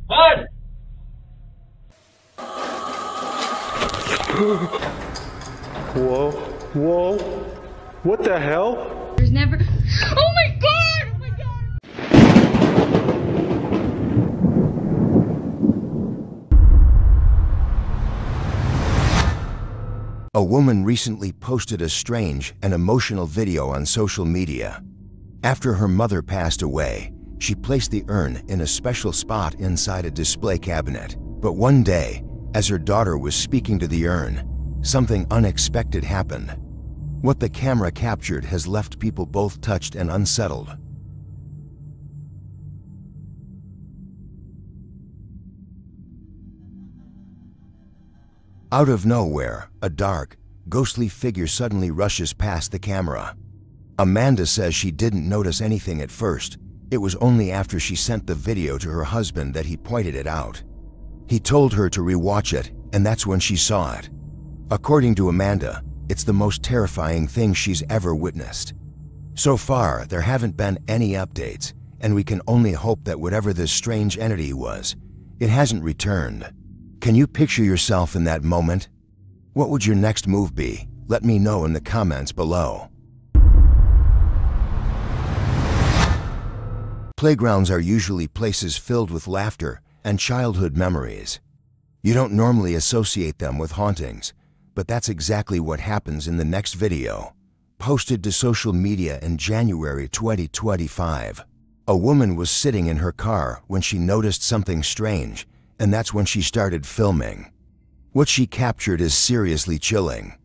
Bud! Whoa, whoa, what the hell? There's never. Oh my god! Oh my god! A woman recently posted a strange and emotional video on social media. After her mother passed away, she placed the urn in a special spot inside a display cabinet. But one day, as her daughter was speaking to the urn, something unexpected happened. What the camera captured has left people both touched and unsettled. Out of nowhere, a dark, ghostly figure suddenly rushes past the camera. Amanda says she didn't notice anything at first. It was only after she sent the video to her husband that he pointed it out. He told her to rewatch it, and that's when she saw it. According to Amanda, it's the most terrifying thing she's ever witnessed. So far, there haven't been any updates, and we can only hope that whatever this strange entity was, it hasn't returned. Can you picture yourself in that moment? What would your next move be? Let me know in the comments below. Playgrounds are usually places filled with laughter and childhood memories. You don't normally associate them with hauntings, but that's exactly what happens in the next video. Posted to social media in January 2025. A woman was sitting in her car when she noticed something strange, and that's when she started filming. What she captured is seriously chilling.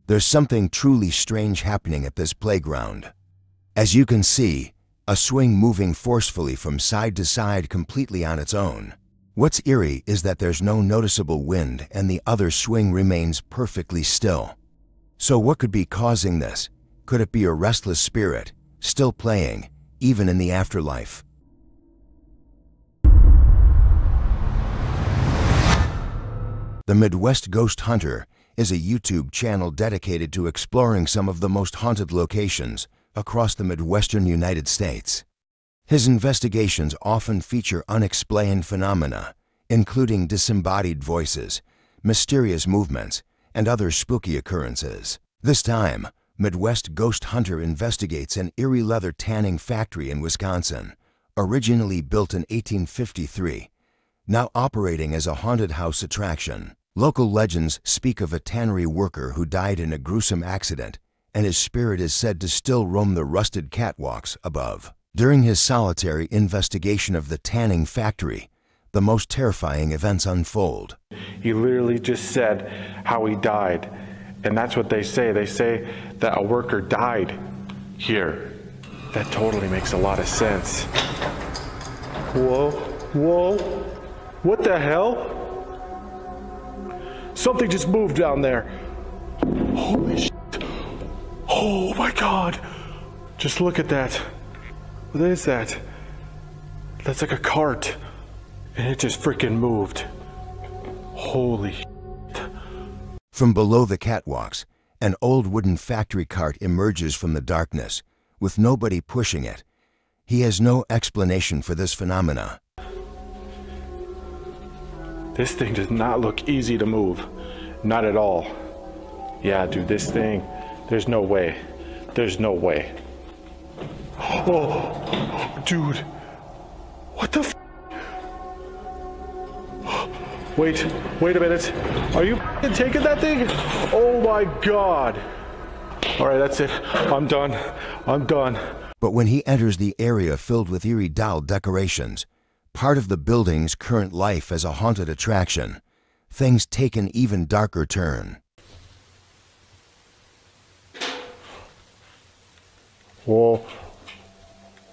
There's something truly strange happening at this playground. As you can see, a swing moving forcefully from side to side completely on its own. What's eerie is that there's no noticeable wind and the other swing remains perfectly still. So what could be causing this? Could it be a restless spirit, still playing, even in the afterlife? The Midwest Ghost Hunter is a YouTube channel dedicated to exploring some of the most haunted locations across the Midwestern United States. His investigations often feature unexplained phenomena, including disembodied voices, mysterious movements, and other spooky occurrences. This time, Midwest Ghost Hunter investigates an eerie leather tanning factory in Wisconsin, originally built in 1853, now operating as a haunted house attraction. Local legends speak of a tannery worker who died in a gruesome accident, and his spirit is said to still roam the rusted catwalks above. During his solitary investigation of the tanning factory, the most terrifying events unfold. He literally just said how he died, and that's what they say. They say that a worker died here. That totally makes a lot of sense. Whoa, whoa, what the hell? Something just moved down there. Holy shit. Oh my God. Just look at that. What is that? That's like a cart. And it just freaking moved. Holy shit. From below the catwalks, an old wooden factory cart emerges from the darkness, with nobody pushing it. He has no explanation for this phenomena. This thing does not look easy to move. Not at all. Yeah, dude, this thing, there's no way. There's no way. Oh, dude. What the f? Wait a minute. Are you taking that thing? Oh my God. All right, that's it. I'm done. I'm done. But when he enters the area filled with eerie doll decorations, part of the building's current life as a haunted attraction, things take an even darker turn. Whoa.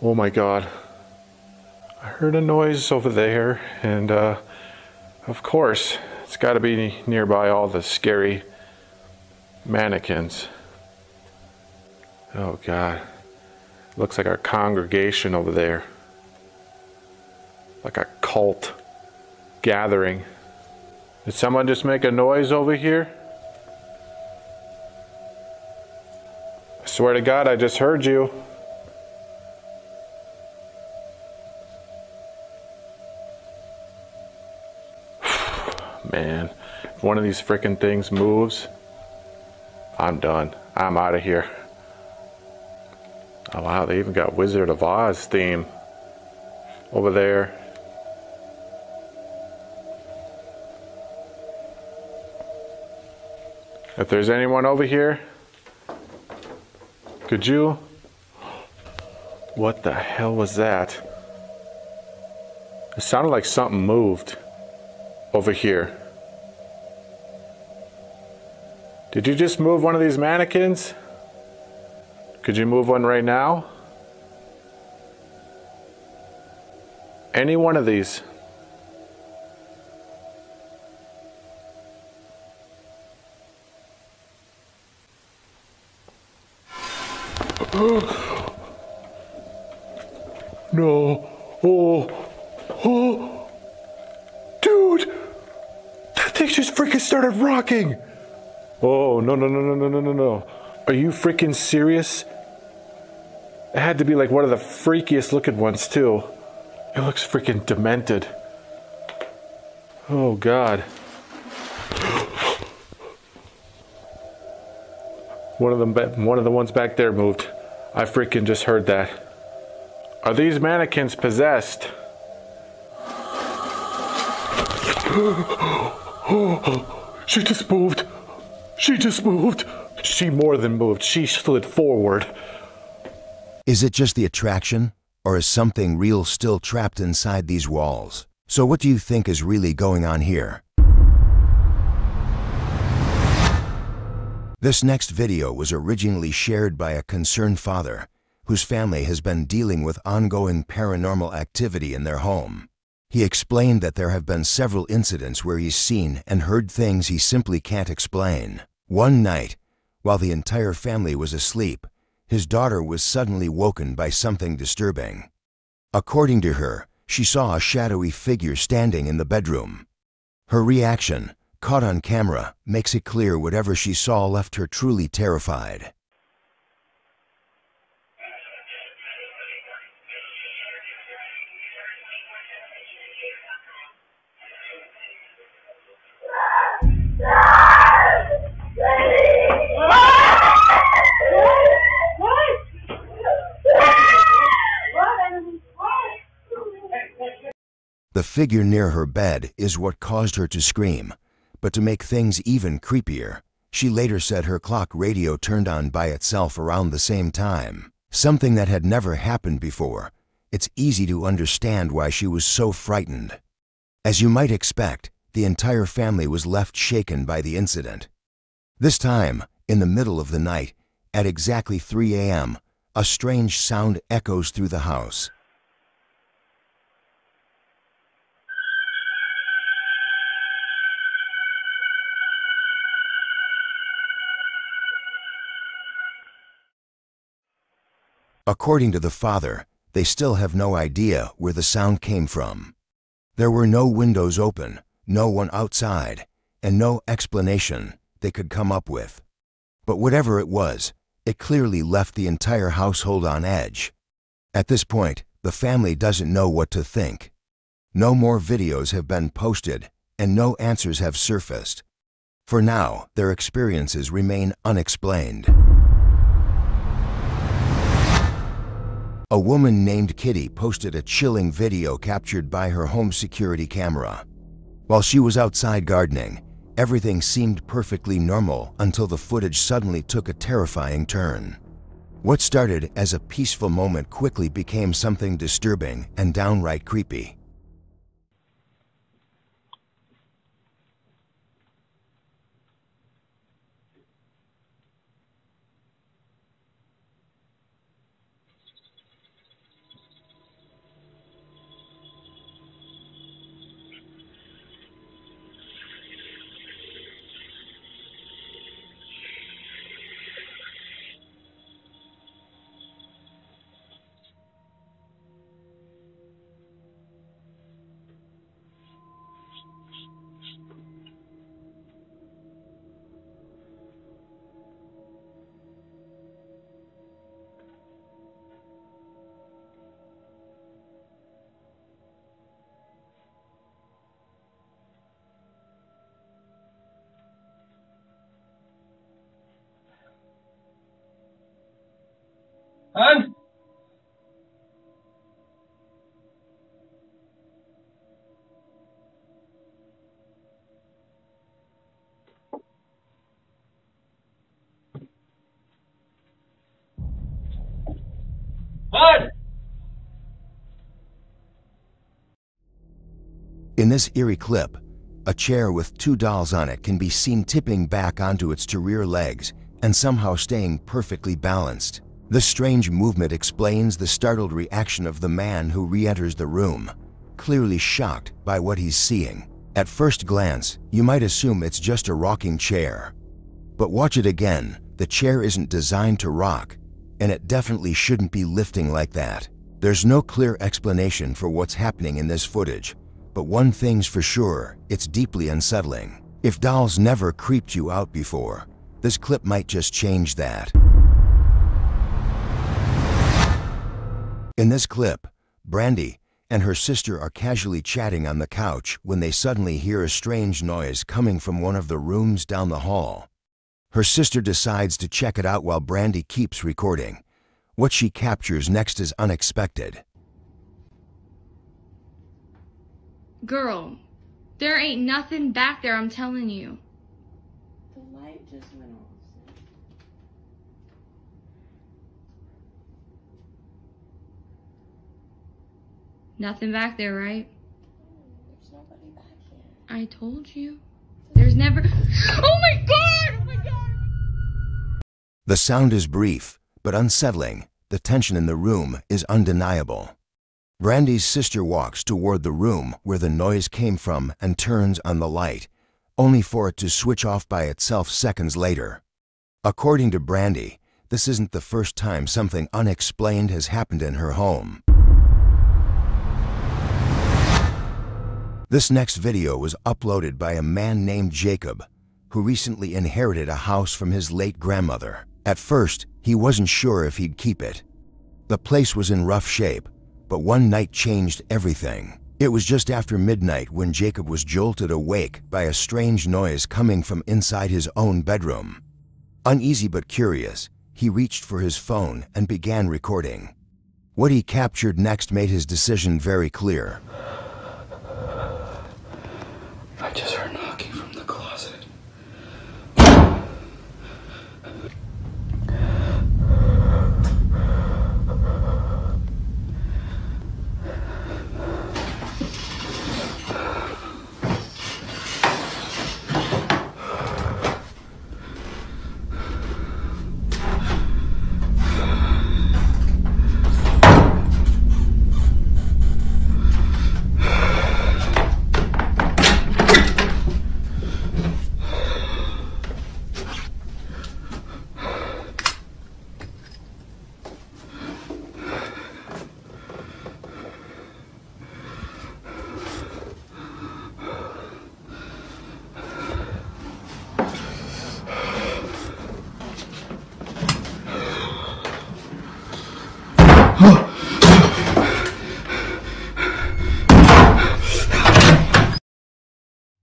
Oh my God. I heard a noise over there, and of course, It's got to be nearby all the scary mannequins. Oh God. Looks like our congregation over there. Like a cult gathering. Did someone just make a noise over here? I swear to God, I just heard you. Man, if one of these freaking things moves, I'm done. I'm out of here. Oh wow, they even got Wizard of Oz theme over there. If there's anyone over here, could you? What the hell was that? It sounded like something moved over here. Did you just move one of these mannequins? Could you move one right now? Any one of these. No. Oh. Dude! That thing just freaking started rocking! Oh, no. Are you freaking serious? It had to be like one of the freakiest looking ones too. It looks freaking demented. Oh God. One of the ones back there moved. I freaking just heard that. Are these mannequins possessed? She just moved. She more than moved. She slid forward. Is it just the attraction, or is something real still trapped inside these walls? So what do you think is really going on here? This next video was originally shared by a concerned father whose family has been dealing with ongoing paranormal activity in their home. He explained that there have been several incidents where he's seen and heard things he simply can't explain. One night, while the entire family was asleep, his daughter was suddenly woken by something disturbing. According to her, she saw a shadowy figure standing in the bedroom. Her reaction, caught on camera, makes it clear whatever she saw left her truly terrified. The figure near her bed is what caused her to scream, but to make things even creepier, she later said her clock radio turned on by itself around the same time, something that had never happened before. It's easy to understand why she was so frightened. As you might expect, the entire family was left shaken by the incident. This time, in the middle of the night, at exactly 3 a.m., a strange sound echoes through the house. According to the father, they still have no idea where the sound came from. There were no windows open, no one outside, and no explanation they could come up with. But whatever it was, it clearly left the entire household on edge. At this point, the family doesn't know what to think. No more videos have been posted, and no answers have surfaced. For now, their experiences remain unexplained. A woman named Kitty posted a chilling video captured by her home security camera. While she was outside gardening, everything seemed perfectly normal until the footage suddenly took a terrifying turn. What started as a peaceful moment quickly became something disturbing and downright creepy. Hun? Bud! In this eerie clip, a chair with two dolls on it can be seen tipping back onto its two rear legs and somehow staying perfectly balanced. This strange movement explains the startled reaction of the man who re-enters the room, clearly shocked by what he's seeing. At first glance, you might assume it's just a rocking chair. But watch it again. The chair isn't designed to rock, and it definitely shouldn't be lifting like that. There's no clear explanation for what's happening in this footage, but one thing's for sure, it's deeply unsettling. If dolls never creeped you out before, this clip might just change that. In this clip, Brandy and her sister are casually chatting on the couch when they suddenly hear a strange noise coming from one of the rooms down the hall. Her sister decides to check it out while Brandy keeps recording. What she captures next is unexpected. Girl, there ain't nothing back there, I'm telling you. The light just went off. Nothing back there, right? There's nobody back here. I told you. There's never... Oh my God! Oh my God! The sound is brief, but unsettling. The tension in the room is undeniable. Brandy's sister walks toward the room where the noise came from and turns on the light, only for it to switch off by itself seconds later. According to Brandy, this isn't the first time something unexplained has happened in her home. This next video was uploaded by a man named Jacob, who recently inherited a house from his late grandmother. At first, he wasn't sure if he'd keep it. The place was in rough shape, but one night changed everything. It was just after midnight when Jacob was jolted awake by a strange noise coming from inside his own bedroom. Uneasy but curious, he reached for his phone and began recording. What he captured next made his decision very clear. I just heard knocking from the closet.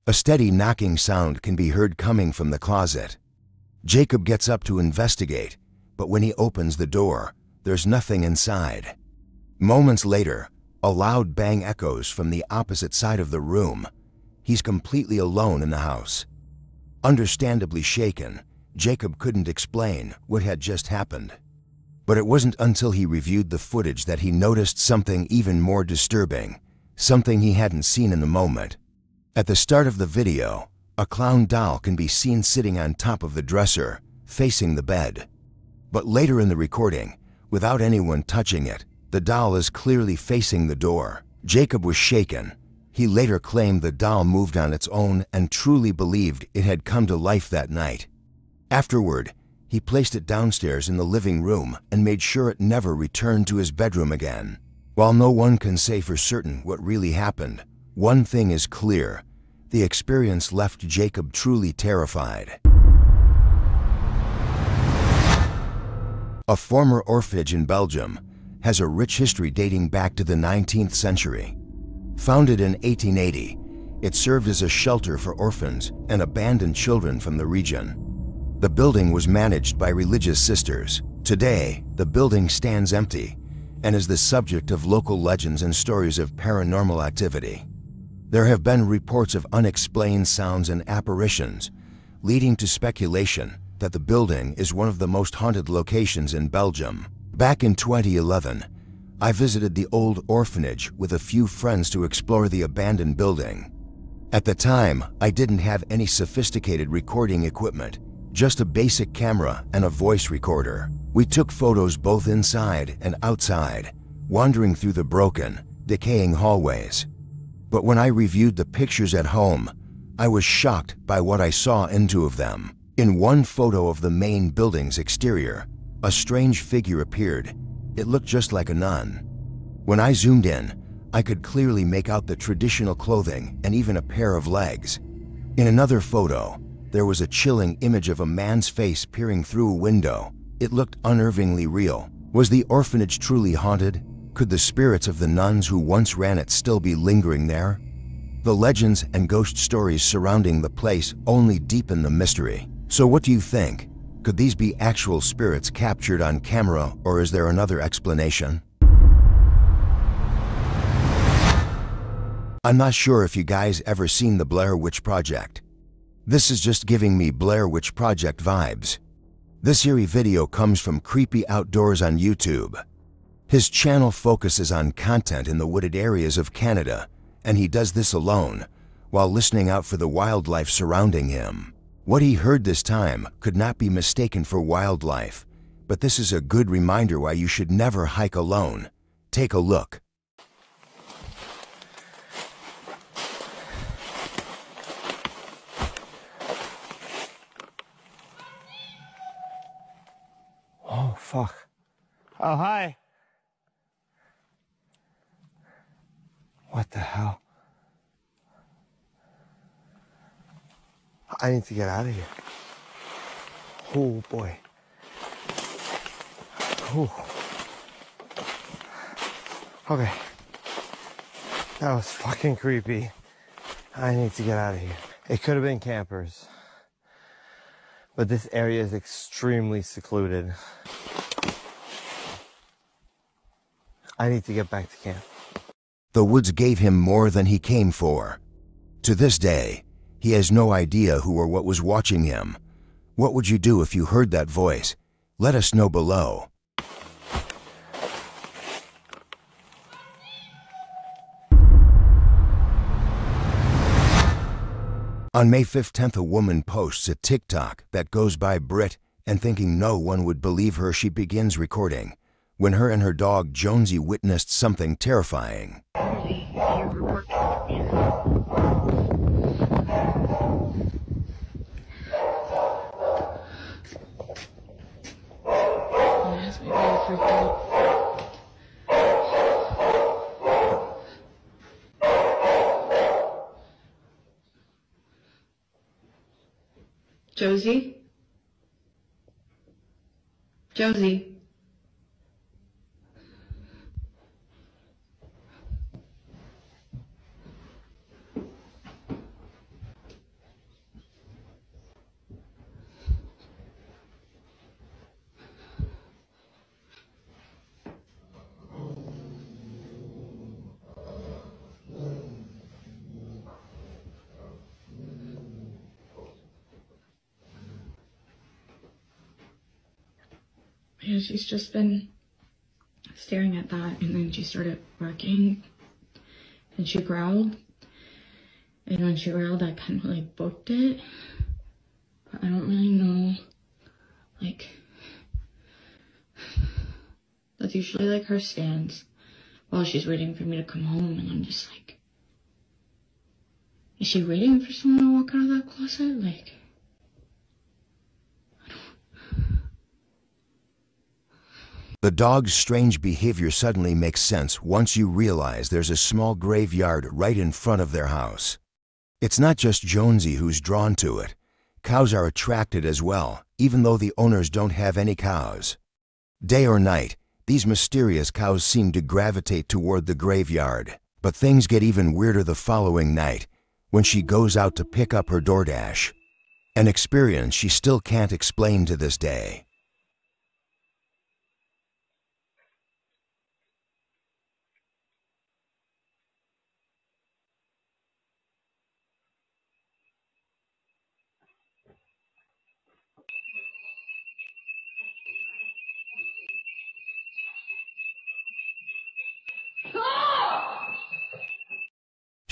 A steady knocking sound can be heard coming from the closet. Jacob gets up to investigate, but when he opens the door, there's nothing inside. Moments later, a loud bang echoes from the opposite side of the room. He's completely alone in the house. Understandably shaken, Jacob couldn't explain what had just happened. But it wasn't until he reviewed the footage that he noticed something even more disturbing, something he hadn't seen in the moment. At the start of the video, a clown doll can be seen sitting on top of the dresser, facing the bed. But later in the recording, without anyone touching it, the doll is clearly facing the door. Jacob was shaken. He later claimed the doll moved on its own and truly believed it had come to life that night. Afterward, he placed it downstairs in the living room and made sure it never returned to his bedroom again. While no one can say for certain what really happened, one thing is clear: the experience left Jacob truly terrified. A former orphanage in Belgium has a rich history dating back to the 19th century. Founded in 1880, it served as a shelter for orphans and abandoned children from the region. The building was managed by religious sisters. Today, the building stands empty and is the subject of local legends and stories of paranormal activity. There have been reports of unexplained sounds and apparitions, leading to speculation that the building is one of the most haunted locations in Belgium. Back in 2011, I visited the old orphanage with a few friends to explore the abandoned building. At the time, I didn't have any sophisticated recording equipment, just a basic camera and a voice recorder. We took photos both inside and outside, wandering through the broken, decaying hallways. But when I reviewed the pictures at home, I was shocked by what I saw in two of them. In one photo of the main building's exterior, a strange figure appeared. It looked just like a nun. When I zoomed in, I could clearly make out the traditional clothing and even a pair of legs. In another photo, there was a chilling image of a man's face peering through a window. It looked unnervingly real. Was the orphanage truly haunted? Could the spirits of the nuns who once ran it still be lingering there? The legends and ghost stories surrounding the place only deepen the mystery. So what do you think? Could these be actual spirits captured on camera, or is there another explanation? I'm not sure if you guys ever seen the Blair Witch Project. This is just giving me Blair Witch Project vibes. This eerie video comes from Creepy Outdoors on YouTube. His channel focuses on content in the wooded areas of Canada, and he does this alone, while listening out for the wildlife surrounding him. What he heard this time could not be mistaken for wildlife, but this is a good reminder why you should never hike alone. Take a look. Oh, fuck. Oh, hi. What the hell? I need to get out of here. Oh, boy. Oh. Okay. That was fucking creepy. I need to get out of here. It could have been campers, but this area is extremely secluded. I need to get back to camp. The woods gave him more than he came for. To this day, he has no idea who or what was watching him. What would you do if you heard that voice? Let us know below. On May 15th, a woman posts a TikTok that goes by Brit, and thinking no one would believe her, she begins recording. When her and her dog Jonesy witnessed something terrifying. Josie? Josie? Yeah, she's just been staring at that, and then she started barking, and she growled, and when she growled, I kind of like booked it, but I don't really know, like, that's usually like her stance while she's waiting for me to come home, and I'm just like, is she waiting for someone to walk out of that closet? Like, The dog's strange behavior suddenly makes sense once you realize there's a small graveyard right in front of their house. It's not just Jonesy who's drawn to it. Cows are attracted as well, even though the owners don't have any cows. Day or night, these mysterious cows seem to gravitate toward the graveyard. But things get even weirder the following night, when she goes out to pick up her DoorDash. An experience she still can't explain to this day.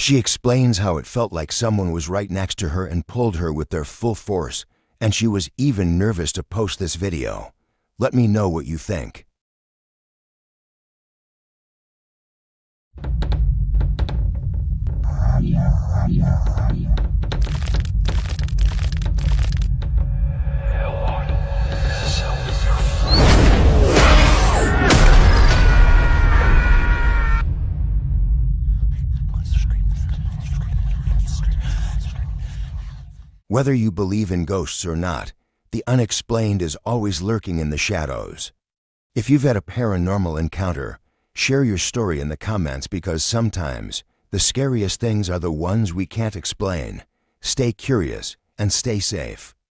She explains how it felt like someone was right next to her and pulled her with their full force, and she was even nervous to post this video. Let me know what you think. Whether you believe in ghosts or not, the unexplained is always lurking in the shadows. If you've had a paranormal encounter, share your story in the comments, because sometimes the scariest things are the ones we can't explain. Stay curious and stay safe.